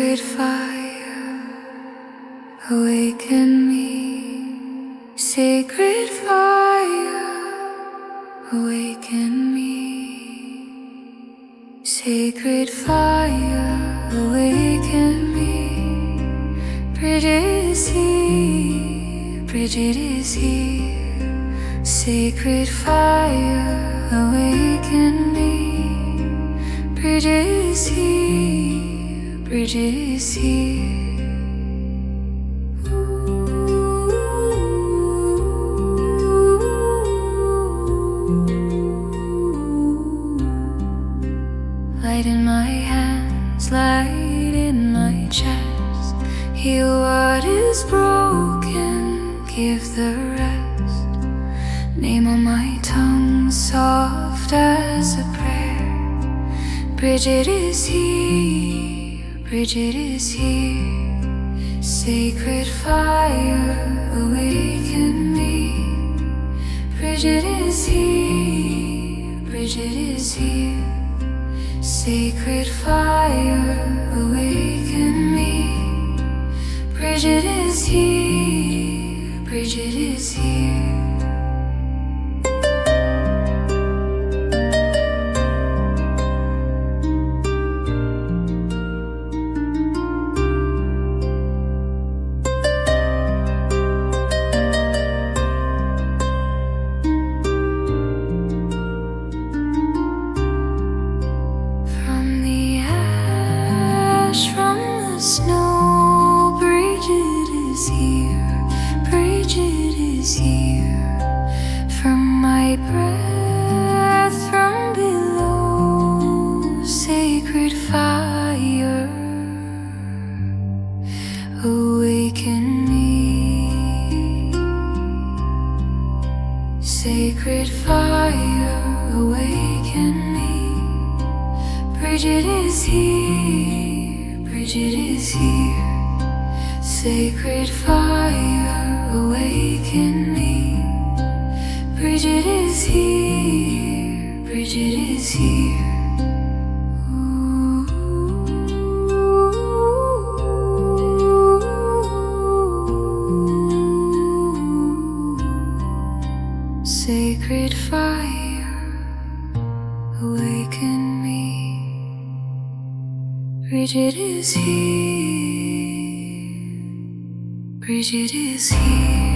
Sacred fire, awaken me. Sacred fire, awaken me. Sacred fire, awaken me. Brigid is here, Brigid is here. Sacred fire, awaken me. Brigid is here, Brigid is here. Light in my hands, light in my chest. Heal what is broken, give the rest. Name on my tongue, soft as a prayer. Brigid is here, Brigid is here. Sacred fire, awaken me. Brigid is here, Brigid is here. Sacred fire, awaken me. Brigid is here, Brigid is here. Snow, Brigid is here, Brigid is here. From my breath from below, sacred fire, awaken me. Sacred fire, awaken me. Brigid is here, Brigid is here. Sacred fire, awaken me. Brigid is here, Brigid is here. Sacred fire, awaken me. Brigid is here, Brigid is here.